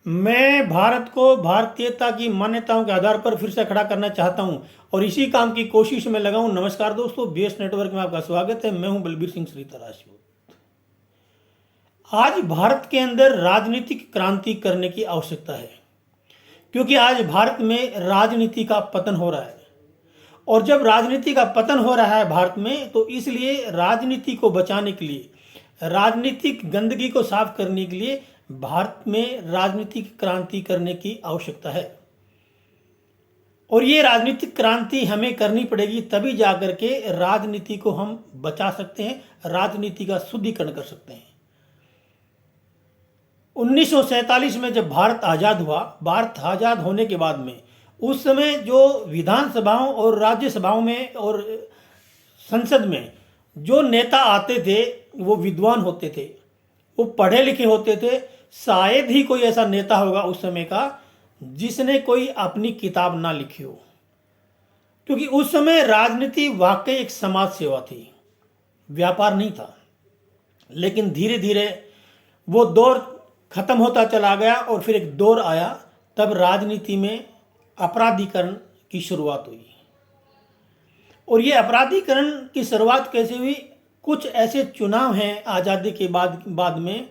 मैं भारत को भारतीयता की मान्यताओं के आधार पर फिर से खड़ा करना चाहता हूं और इसी काम की कोशिश में लगा हूं। नमस्कार दोस्तों, बीएस नेटवर्क में आपका स्वागत है। मैं हूं बलबीर सिंह श्रीता राजपूत। आज भारत के अंदर राजनीतिक क्रांति करने की आवश्यकता है, क्योंकि आज भारत में राजनीति का पतन हो रहा है। और जब राजनीति का पतन हो रहा है भारत में, तो इसलिए राजनीति को बचाने के लिए, राजनीतिक गंदगी को साफ करने के लिए भारत में राजनीतिक क्रांति करने की आवश्यकता है। और ये राजनीतिक क्रांति हमें करनी पड़ेगी, तभी जाकर के राजनीति को हम बचा सकते हैं, राजनीति का शुद्धिकरण कर सकते हैं। 1947 में जब भारत आज़ाद हुआ, भारत आज़ाद होने के बाद में उस समय जो विधानसभाओं और राज्यसभाओं में और संसद में जो नेता आते थे वो विद्वान होते थे, वो पढ़े लिखे होते थे। शायद ही कोई ऐसा नेता होगा उस समय का जिसने कोई अपनी किताब ना लिखी हो, क्योंकि उस समय राजनीति वाकई एक समाज सेवा थी, व्यापार नहीं था। लेकिन धीरे धीरे वो दौर खत्म होता चला गया और फिर एक दौर आया, तब राजनीति में अपराधीकरण की शुरुआत हुई। और ये अपराधीकरण की शुरुआत कैसे हुई? कुछ ऐसे चुनाव हैं आज़ादी के बाद में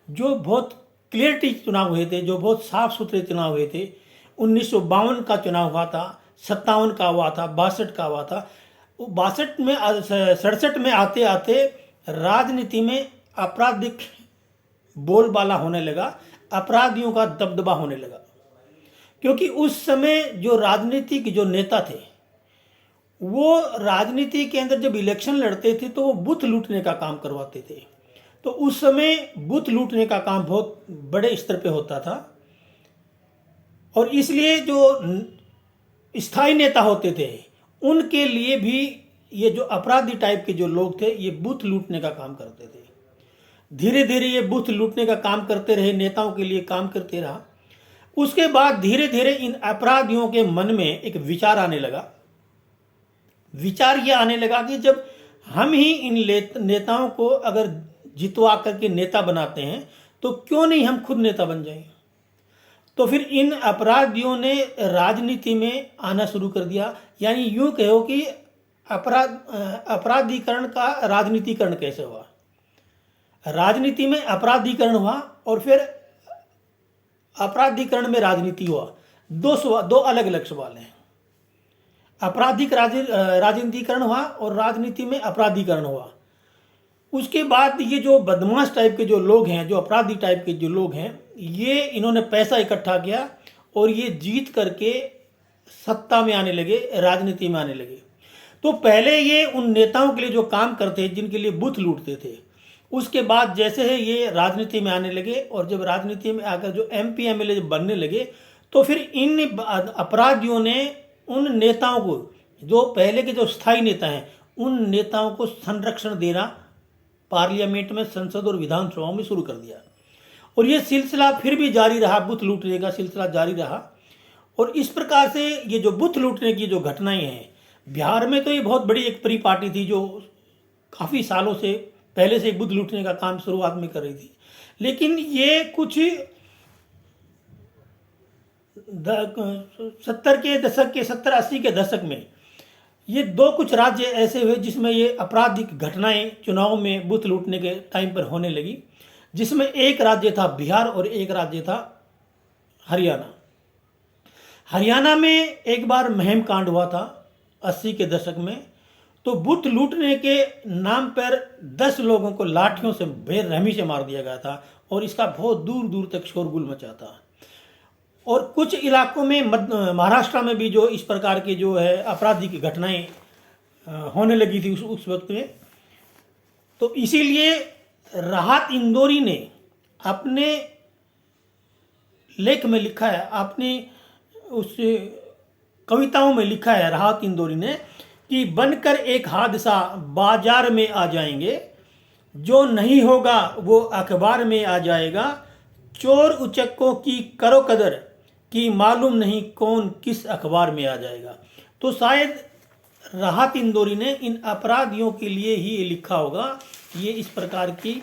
जो बहुत क्लियरिटी चुनाव हुए थे, जो बहुत साफ सुथरे चुनाव हुए थे। 1952 का चुनाव हुआ था, 57 का हुआ था, 62 का हुआ था। 62 में 67 में आते आते राजनीति में आपराधिक बोलबाला होने लगा, अपराधियों का दबदबा होने लगा। क्योंकि उस समय जो राजनीतिक जो नेता थे वो राजनीति के अंदर जब इलेक्शन लड़ते थे तो वो बूथ लूटने का काम करवाते थे। तो उस समय बूथ लूटने का काम बहुत बड़े स्तर पे होता था, और इसलिए जो स्थायी नेता होते थे उनके लिए भी ये जो अपराधी टाइप के जो लोग थे ये बूथ लूटने का काम करते थे। धीरे धीरे ये बूथ लूटने का काम करते रहे, नेताओं के लिए काम करते रहा। उसके बाद धीरे धीरे इन अपराधियों के मन में एक विचार आने लगा। विचार ये आने लगा कि जब हम ही इन नेताओं को अगर जितवा करके नेता बनाते हैं तो क्यों नहीं हम खुद नेता बन जाएं। तो फिर इन अपराधियों ने राजनीति में आना शुरू कर दिया। यानी यूं कहो कि अपराधीकरण का राजनीतिकरण कैसे हुआ। राजनीति में अपराधीकरण हुआ और फिर अपराधीकरण में राजनीति हुआ। दो अलग अलग सवाल हैं। आपराधिक राजनीतिकरण हुआ और राजनीति में अपराधीकरण हुआ। उसके बाद ये जो बदमाश टाइप के जो लोग हैं, जो अपराधी टाइप के जो लोग हैं, ये इन्होंने पैसा इकट्ठा किया और ये जीत करके सत्ता में आने लगे, राजनीति में आने लगे। तो पहले ये उन नेताओं के लिए जो काम करते, जिनके लिए बूथ लूटते थे, उसके बाद जैसे है ये राजनीति में आने लगे और जब राजनीति में आकर जो एमपी एमएलए बनने लगे, तो फिर इन अपराधियों ने उन नेताओं को, जो पहले के जो स्थायी नेता हैं, उन नेताओं को संरक्षण देना पार्लियामेंट में, संसद और विधानसभाओं में शुरू कर दिया। और ये सिलसिला फिर भी जारी रहा, बूथ लूटने का सिलसिला जारी रहा। और इस प्रकार से ये जो बूथ लूटने की जो घटनाएं हैं बिहार में, तो ये बहुत बड़ी एक परिपाटी थी जो काफ़ी सालों से पहले से बूथ लूटने का काम शुरुआत में कर रही थी। लेकिन ये कुछ 70-80 के दशक में ये कुछ राज्य ऐसे हुए जिसमें ये आपराधिक घटनाएं चुनाव में बूथ लूटने के टाइम पर होने लगी, जिसमें एक राज्य था बिहार और एक राज्य था हरियाणा। हरियाणा में एक बार महम कांड हुआ था 80 के दशक में। तो बूथ लूटने के नाम पर 10 लोगों को लाठियों से बेरहमी से मार दिया गया था और इसका बहुत दूर दूर तक शोरगुल मचा था। और कुछ इलाकों में महाराष्ट्र में भी जो इस प्रकार की जो है आपराधिक घटनाएं होने लगी थी उस वक्त में। तो इसीलिए राहत इंदौरी ने अपने लेख में लिखा है, अपनी उस कविताओं में लिखा है राहत इंदौरी ने कि बनकर एक हादसा बाजार में आ जाएंगे, जो नहीं होगा वो अखबार में आ जाएगा, चोर उचक्कों की करो कदर कि मालूम नहीं कौन किस अखबार में आ जाएगा। तो शायद राहत इंदौरी ने इन अपराधियों के लिए ही ये लिखा होगा। ये इस प्रकार की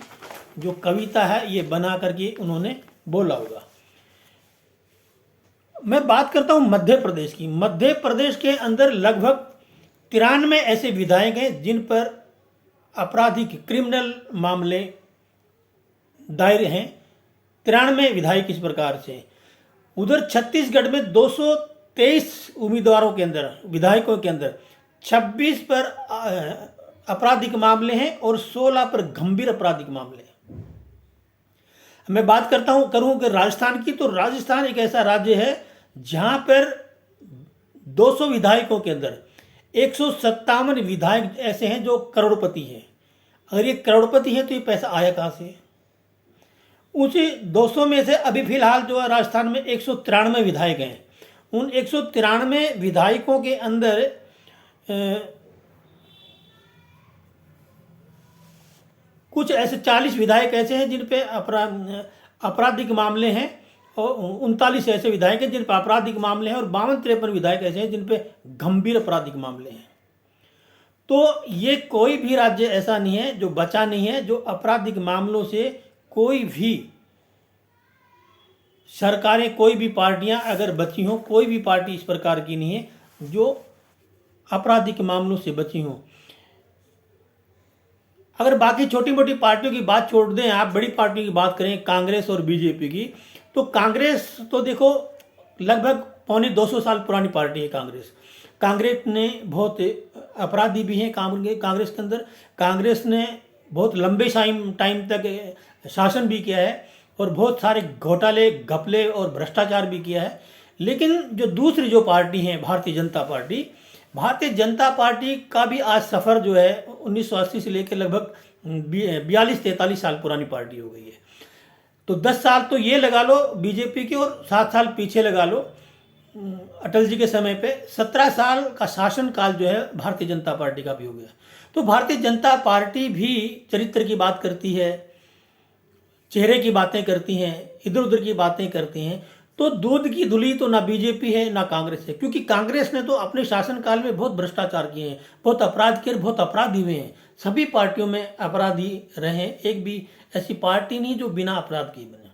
जो कविता है ये बना करके उन्होंने बोला होगा। मैं बात करता हूँ मध्य प्रदेश की। मध्य प्रदेश के अंदर लगभग 93 ऐसे विधायक हैं जिन पर आपराधिक क्रिमिनल मामले दायर हैं। 93 विधायक इस प्रकार से। उधर छत्तीसगढ़ में 223 उम्मीदवारों के अंदर, विधायकों के अंदर 26 पर आपराधिक मामले हैं और 16 पर गंभीर आपराधिक मामले हैं। मैं बात करूं कि राजस्थान की, तो राजस्थान एक ऐसा राज्य है जहां पर 200 विधायकों के अंदर 157 विधायक ऐसे हैं जो करोड़पति हैं। अगर ये करोड़पति हैं तो ये पैसा आया कहाँ से? उसी 200 में से अभी फिलहाल जो है राजस्थान में 193 विधायक हैं। उन 193 विधायकों के अंदर कुछ ऐसे 40 विधायक ऐसे हैं जिन पे आपराधिक मामले हैं और 39 ऐसे विधायक हैं जिन पर आपराधिक मामले हैं और 52-53 विधायक ऐसे हैं जिन पे गंभीर आपराधिक मामले हैं। तो ये कोई भी राज्य ऐसा नहीं है जो बचा नहीं है, जो आपराधिक मामलों से कोई भी सरकारें, कोई भी पार्टियां अगर बची हों, कोई भी पार्टी इस प्रकार की नहीं है जो आपराधिक मामलों से बची हों। अगर बाकी छोटी मोटी पार्टियों की बात छोड़ दें, आप बड़ी पार्टियों की बात करें, कांग्रेस और बीजेपी की, तो कांग्रेस तो देखो लगभग 250 साल पुरानी पार्टी है कांग्रेस। कांग्रेस ने बहुत अपराधी भी हैं कांग्रेस के अंदर। कांग्रेस ने बहुत लंबे टाइम तक शासन भी किया है और बहुत सारे घोटाले, घपले और भ्रष्टाचार भी किया है। लेकिन जो दूसरी जो पार्टी है भारतीय जनता पार्टी का भी आज सफ़र जो है 1980 से लेकर लगभग 42-43 साल पुरानी पार्टी हो गई है। तो 10 साल तो ये लगा लो बीजेपी की और 7 साल पीछे लगा लो अटल जी के समय पे, 17 साल का शासन काल जो है भारतीय जनता पार्टी का भी हो गया। तो भारतीय जनता पार्टी भी चरित्र की बात करती है, चेहरे की बातें करती हैं, इधर उधर की बातें करती हैं। तो दूध की धुली तो ना बीजेपी है ना कांग्रेस है, क्योंकि कांग्रेस ने तो अपने शासनकाल में बहुत भ्रष्टाचार किए हैं, बहुत अपराध किए, बहुत अपराधी हुए हैं। सभी पार्टियों में अपराधी रहे, एक भी ऐसी पार्टी नहीं जो बिना अपराध किए बने।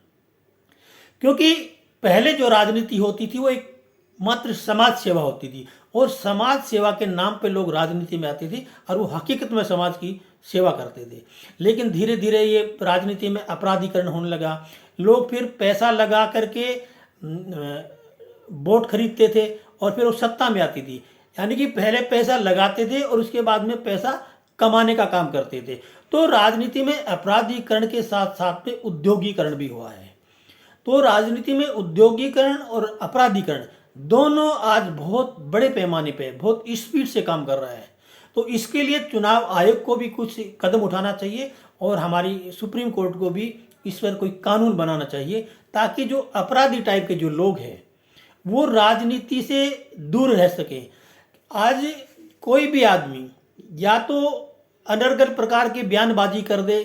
क्योंकि पहले जो राजनीति होती थी वो एक मात्र समाज सेवा होती थी और समाज सेवा के नाम पे लोग राजनीति में आते थे और वो हकीकत में समाज की सेवा करते थे। लेकिन धीरे धीरे ये राजनीति में अपराधीकरण होने लगा। लोग फिर पैसा लगा करके वोट खरीदते थे और फिर वो सत्ता में आती थी। यानी कि पहले पैसा लगाते थे और उसके बाद में पैसा कमाने का काम करते थे। तो राजनीति में अपराधीकरण के साथ साथ में उद्योगीकरण भी हुआ है। तो राजनीति में उद्योगीकरण और अपराधीकरण दोनों आज बहुत बड़े पैमाने पे, बहुत स्पीड से काम कर रहा है। तो इसके लिए चुनाव आयोग को भी कुछ कदम उठाना चाहिए और हमारी सुप्रीम कोर्ट को भी इस पर कोई कानून बनाना चाहिए, ताकि जो अपराधी टाइप के जो लोग हैं वो राजनीति से दूर रह सके। आज कोई भी आदमी या तो अनर्गल प्रकार की बयानबाजी कर दे,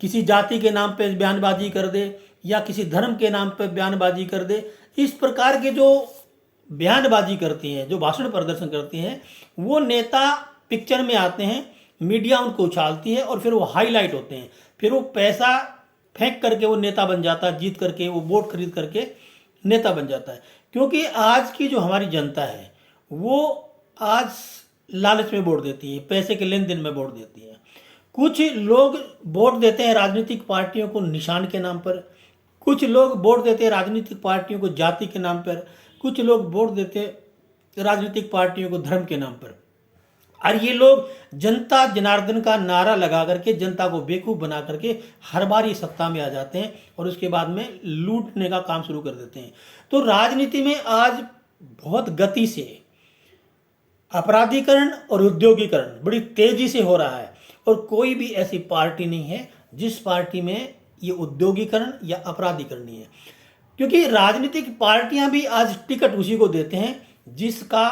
किसी जाति के नाम पे बयानबाजी कर दे या किसी धर्म के नाम पे बयानबाजी कर दे। इस प्रकार के जो बयानबाजी करती हैं, जो भाषण प्रदर्शन करती हैं, वो नेता पिक्चर में आते हैं, मीडिया उनको उछालती है और फिर वो हाईलाइट होते हैं। फिर वो पैसा फेंक करके वो नेता बन जाता है, जीत करके वो वोट खरीद करके नेता बन जाता है। क्योंकि आज की जो हमारी जनता है वो आज लालच में वोट देती है, पैसे के लेन देन में वोट देती है। कुछ लोग वोट देते हैं राजनीतिक पार्टियों को निशान के नाम पर, कुछ लोग वोट देते हैं राजनीतिक पार्टियों को जाति के नाम पर, कुछ लोग वोट देते हैं राजनीतिक पार्टियों को धर्म के नाम पर। और ये लोग जनता जनार्दन का नारा लगा करके जनता को बेवकूफ़ बना करके हर बार ये सत्ता में आ जाते हैं और उसके बाद में लूटने का काम शुरू कर देते हैं। तो राजनीति में आज बहुत गति से अपराधीकरण और उद्योगीकरण बड़ी तेजी से हो रहा है और कोई भी ऐसी पार्टी नहीं है जिस पार्टी में ये उद्योगीकरण या अपराधीकरण नहीं है। क्योंकि राजनीतिक पार्टियां भी आज टिकट उसी को देते हैं जिसका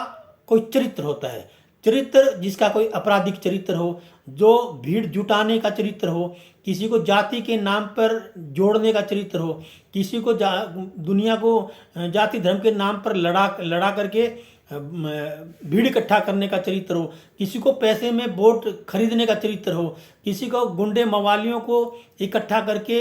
कोई चरित्र होता है, चरित्र जिसका कोई आपराधिक चरित्र हो, जो भीड़ जुटाने का चरित्र हो, किसी को जाति के नाम पर जोड़ने का चरित्र हो, किसी को दुनिया को जाति धर्म के नाम पर लड़ा करके भीड़ इकट्ठा करने का चरित्र हो, किसी को पैसे में वोट खरीदने का चरित्र हो, किसी को गुंडे मवालियों को इकट्ठा करके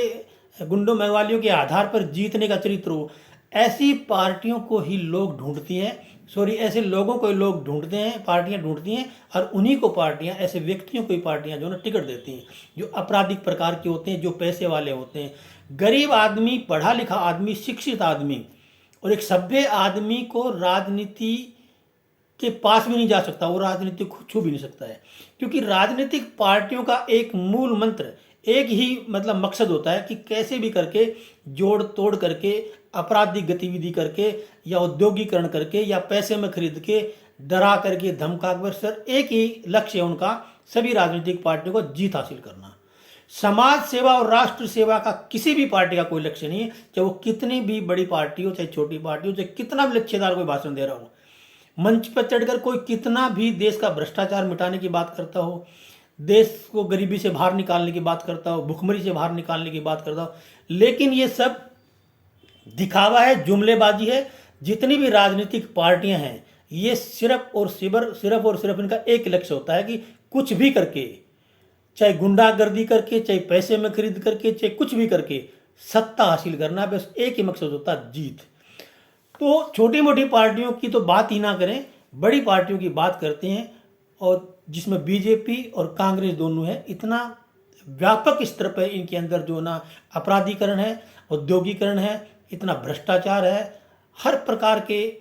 गुंडों मवालियों के आधार पर जीतने का चरित्र हो। ऐसी पार्टियों को ही लोग ढूंढती हैं, ऐसे लोगों को लोग ढूंढते हैं, पार्टियां ढूंढती हैं, और उन्हीं को पार्टियां, ऐसे व्यक्तियों को ही पार्टियां जो ना टिकट देती हैं, जो आपराधिक प्रकार के होते हैं, जो पैसे वाले होते हैं। गरीब आदमी, पढ़ा लिखा आदमी, शिक्षित आदमी और एक सभ्य आदमी को राजनीति के पास भी नहीं जा सकता, वो राजनीति को छू भी नहीं सकता है, क्योंकि राजनीतिक पार्टियों का एक मूल मंत्र, एक ही मतलब मकसद होता है कि कैसे भी करके जोड़ तोड़ करके, आपराधिक गतिविधि करके, या औद्योगिकरण करके, या पैसे में खरीद के, डरा करके, धमका कर, सर एक ही लक्ष्य है उनका, सभी राजनीतिक पार्टियों को जीत हासिल करना। समाज सेवा और राष्ट्र सेवा का किसी भी पार्टी का कोई लक्ष्य नहीं है, चाहे वो कितनी भी बड़ी पार्टी हो, चाहे छोटी पार्टी हो, चाहे कितना भी लच्छेदार कोई भाषण दे रहा हो, मंच पर चढ़कर कोई कितना भी देश का भ्रष्टाचार मिटाने की बात करता हो, देश को गरीबी से बाहर निकालने की बात करता हो, भुखमरी से बाहर निकालने की बात करता हो, लेकिन ये सब दिखावा है, जुमलेबाजी है। जितनी भी राजनीतिक पार्टियां हैं, ये सिर्फ और सिर्फ इनका एक लक्ष्य होता है कि कुछ भी करके, चाहे गुंडागर्दी करके, चाहे पैसे में खरीद करके, चाहे कुछ भी करके सत्ता हासिल करना, बस एक ही मकसद होता है, जीत। तो छोटी मोटी पार्टियों की तो बात ही ना करें, बड़ी पार्टियों की बात करते हैं, और जिसमें बीजेपी और कांग्रेस दोनों है। इतना व्यापक स्तर पर इनके अंदर जो ना अपराधीकरण है, औद्योगिकरण है, इतना भ्रष्टाचार है, हर प्रकार के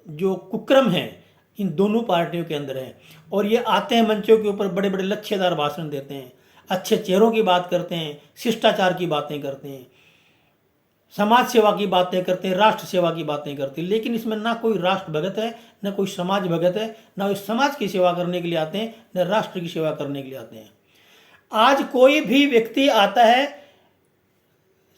जो कुक्रम हैं इन दोनों पार्टियों के अंदर हैं। और ये आते हैं मंचों के ऊपर, बड़े बड़े लच्छेदार भाषण देते हैं, अच्छे चेहरों की बात करते हैं, शिष्टाचार की बातें करते हैं, समाज सेवा की बातें करते हैं, राष्ट्र सेवा की बातें करते हैं, लेकिन इसमें ना कोई राष्ट्र भगत है, ना कोई समाज भगत है, ना कोई समाज की सेवा करने के लिए आते हैं, ना राष्ट्र की सेवा करने के लिए आते हैं। आज कोई भी व्यक्ति आता है,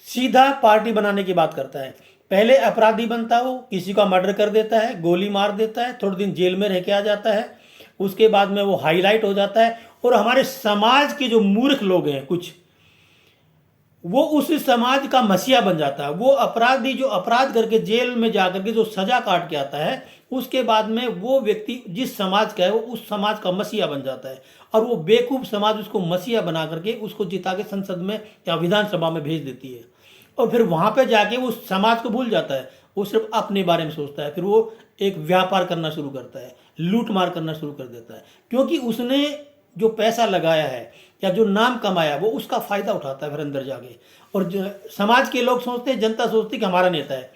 सीधा पार्टी बनाने की बात करता है, पहले अपराधी बनता हो, किसी का मर्डर कर देता है, गोली मार देता है, थोड़े दिन जेल में रह के आ जाता है, उसके बाद में वो हाईलाइट हो जाता है, और हमारे समाज के जो मूर्ख लोग हैं कुछ, वो उस समाज का मसीहा बन जाता है। वो अपराधी जो अपराध करके जेल में जाकर के जो सजा काट के आता है, उसके बाद में वो व्यक्ति जिस समाज का है, वो उस समाज का मसीहा बन जाता है, और वो बेवकूफ़ समाज उसको मसीहा बना करके उसको जिता के संसद में या विधानसभा में भेज देती है, और फिर वहाँ पे जाके वो समाज को भूल जाता है, वो सिर्फ अपने बारे में सोचता है, फिर वो एक व्यापार करना शुरू करता है, लूट मार करना शुरू कर देता है, क्योंकि उसने जो पैसा लगाया है या जो नाम कमाया वो उसका फ़ायदा उठाता है फिर अंदर जाके। और जो समाज के लोग सोचते हैं, जनता सोचती है कि हमारा नेता है।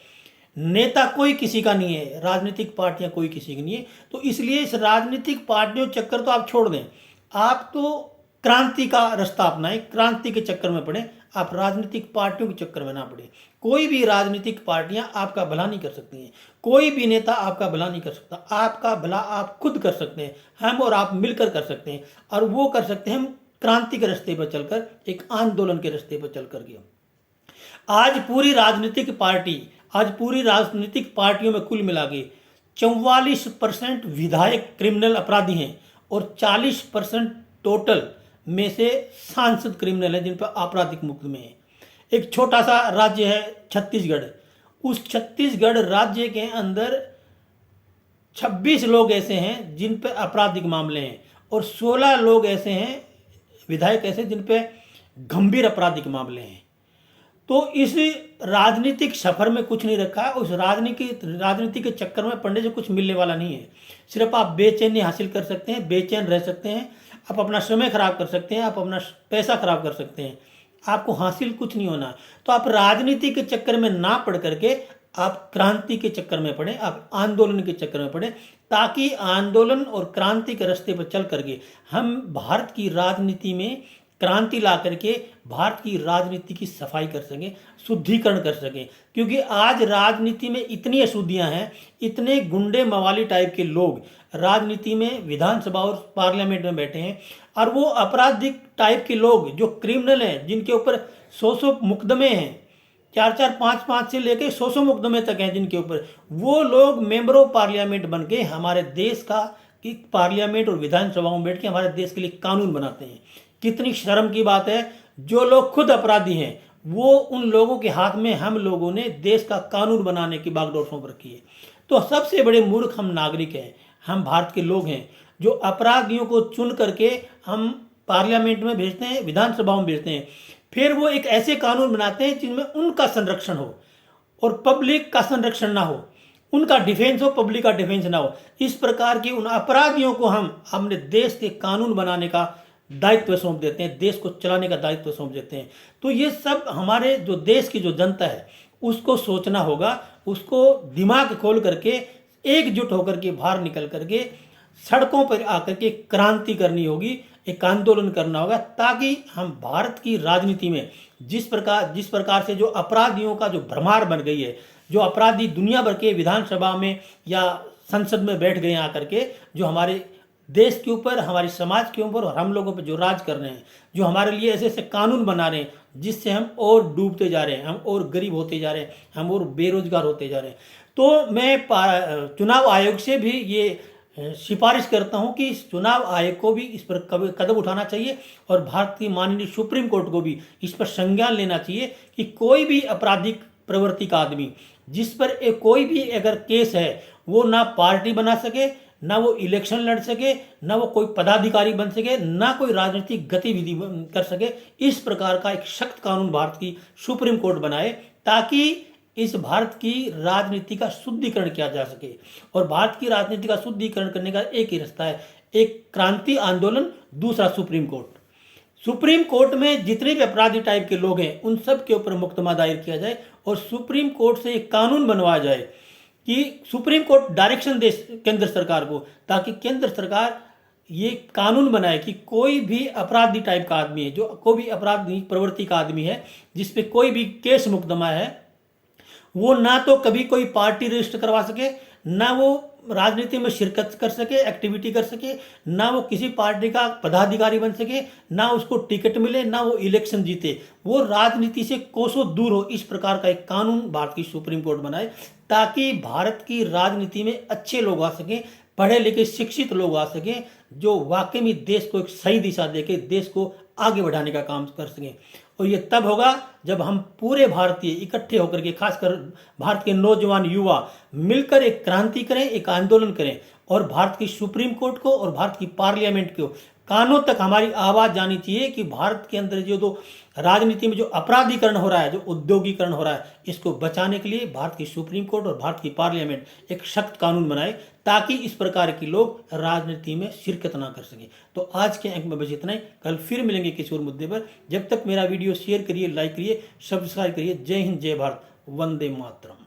नेता कोई किसी का नहीं है, राजनीतिक पार्टियां कोई किसी की नहीं है। तो इसलिए इस राजनीतिक पार्टियों चक्कर तो आप छोड़ दें, आप तो क्रांति का रास्ता अपनाएं, क्रांति के चक्कर में पड़े, आप राजनीतिक पार्टियों के चक्कर में ना पड़े। कोई भी राजनीतिक पार्टियां आपका भला नहीं कर सकती हैं, कोई भी नेता आपका भला नहीं कर सकता। आपका भला आप खुद कर सकते हैं, हम और आप मिलकर कर सकते हैं, और वो कर सकते हैं हम क्रांति के रास्ते पर चलकर, एक आंदोलन के रास्ते पर चल करके। आज पूरी राजनीतिक पार्टियों में कुल मिला के 44% विधायक क्रिमिनल अपराधी हैं, और 40% टोटल में से सांसद क्रिमिनल हैं जिन पर आपराधिक मुकदमे हैं। एक छोटा सा राज्य है छत्तीसगढ़, उस छत्तीसगढ़ राज्य के अंदर 26 लोग ऐसे हैं जिन पर आपराधिक मामले हैं, और 16 लोग ऐसे हैं, विधायक ऐसे, जिन पे गंभीर आपराधिक मामले हैं। तो इस राजनीतिक सफर में कुछ नहीं रखा है, उस राजनीति के चक्कर में पड़ने से कुछ मिलने वाला नहीं है। सिर्फ आप बेचैनी हासिल कर सकते हैं, बेचैन रह सकते हैं, आप अपना समय खराब कर सकते हैं, आप अपना पैसा खराब कर सकते हैं, आपको हासिल कुछ नहीं होना। तो आप राजनीति के चक्कर में ना पड़ करके आप क्रांति के चक्कर में पड़े, आप आंदोलन के चक्कर में पड़े, ताकि आंदोलन और क्रांति के रास्ते पर चल करके हम भारत की राजनीति में क्रांति ला करके भारत की राजनीति की सफाई कर सकें, शुद्धिकरण कर सकें। क्योंकि आज राजनीति में इतनी अशुद्धियां हैं, इतने गुंडे मवाली टाइप के लोग राजनीति में, विधानसभा और पार्लियामेंट में बैठे हैं, और वो आपराधिक टाइप के लोग जो क्रिमिनल हैं, जिनके ऊपर 100 मुकदमे हैं, 4 5 से लेकर 100 मुकदमे तक हैं जिनके ऊपर, वो लोग मेंबर ऑफ पार्लियामेंट बन के हमारे देश का कि पार्लियामेंट और विधानसभाओं में बैठ के हमारे देश के लिए कानून बनाते हैं। कितनी शर्म की बात है, जो लोग खुद अपराधी हैं वो उन लोगों के हाथ में हम लोगों ने देश का कानून बनाने की बागडोर सौंप रखी है। तो सबसे बड़े मूर्ख हम नागरिक हैं, हम भारत के लोग हैं, जो अपराधियों को चुन करके हम पार्लियामेंट में भेजते हैं, विधानसभाओं में भेजते हैं, फिर वो एक ऐसे कानून बनाते हैं जिनमें उनका संरक्षण हो, और पब्लिक का संरक्षण ना हो, उनका डिफेंस हो, पब्लिक का डिफेंस ना हो। इस प्रकार के उन अपराधियों को हम अपने देश के कानून बनाने का दायित्व सौंप देते हैं, देश को चलाने का दायित्व सौंप देते हैं। तो ये सब हमारे जो देश की जो जनता है उसको सोचना होगा, उसको दिमाग खोल करके एकजुट होकर के बाहर निकल करके सड़कों पर आकर के क्रांति करनी होगी, एक आंदोलन करना होगा, ताकि हम भारत की राजनीति में जिस प्रकार से जो अपराधियों का जो भरमार बन गई है, जो अपराधी दुनिया भर के विधानसभा में या संसद में बैठ गए आकर के, जो हमारे देश के ऊपर, हमारे समाज के ऊपर और हम लोगों पर जो राज कर रहे हैं, जो हमारे लिए ऐसे ऐसे कानून बना रहे हैं जिससे हम और डूबते जा रहे हैं, हम और गरीब होते जा रहे हैं, हम और बेरोजगार होते जा रहे हैं। तो मैं चुनाव आयोग से भी ये सिफारिश करता हूं कि इस चुनाव आयोग को भी इस पर कदम उठाना चाहिए और भारत की माननीय सुप्रीम कोर्ट को भी इस पर संज्ञान लेना चाहिए कि कोई भी आपराधिक प्रवृत्ति का आदमी जिस पर कोई भी अगर केस है, वो ना पार्टी बना सके, ना वो इलेक्शन लड़ सके, ना वो कोई पदाधिकारी बन सके, ना कोई राजनीतिक गतिविधि कर सके। इस प्रकार का एक सख्त कानून भारत की सुप्रीम कोर्ट बनाए, ताकि इस भारत की राजनीति का शुद्धिकरण किया जा सके। और भारत की राजनीति का शुद्धिकरण करने का एक ही रास्ता है, एक क्रांति आंदोलन, दूसरा सुप्रीम कोर्ट। सुप्रीम कोर्ट में जितने भी अपराधी टाइप के लोग हैं उन सब के ऊपर मुकदमा दायर किया जाए और सुप्रीम कोर्ट से एक कानून बनवाया जाए कि सुप्रीम कोर्ट डायरेक्शन दे केंद्र सरकार को, ताकि केंद्र सरकार ये कानून बनाए कि कोई भी अपराधी टाइप का आदमी है, जो कोई भी अपराधी प्रवृत्ति का आदमी है, जिसपे कोई भी केस मुकदमा है, वो ना तो कभी कोई पार्टी रजिस्टर करवा सके, ना वो राजनीति में शिरकत कर सके, एक्टिविटी कर सके, ना वो किसी पार्टी का पदाधिकारी बन सके, ना उसको टिकट मिले, ना वो इलेक्शन जीते, वो राजनीति से कोसों दूर हो। इस प्रकार का एक कानून भारत की सुप्रीम कोर्ट बनाए, ताकि भारत की राजनीति में अच्छे लोग आ सकें, पढ़े लिखे शिक्षित लोग आ सकें, जो वाकई में देश को एक सही दिशा देके देश को आगे बढ़ाने का काम कर सकें। और ये तब होगा जब हम पूरे भारतीय इकट्ठे होकर के, खासकर भारत के नौजवान युवा मिलकर एक क्रांति करें, एक आंदोलन करें और भारत की सुप्रीम कोर्ट को और भारत की पार्लियामेंट को कानों तक हमारी आवाज़ जानी चाहिए कि भारत के अंदर जो राजनीति में जो अपराधीकरण हो रहा है, जो उद्योगीकरण हो रहा है, इसको बचाने के लिए भारत की सुप्रीम कोर्ट और भारत की पार्लियामेंट एक सख्त कानून बनाए, ताकि इस प्रकार के लोग राजनीति में शिरकत ना कर सकें। तो आज के अंक में बस इतना ही, कल फिर मिलेंगे किसी और मुद्दे पर। जब तक मेरा वीडियो शेयर करिए, लाइक करिए, सब्सक्राइब करिए। जय हिंद, जय भारत, वंदे मातरम।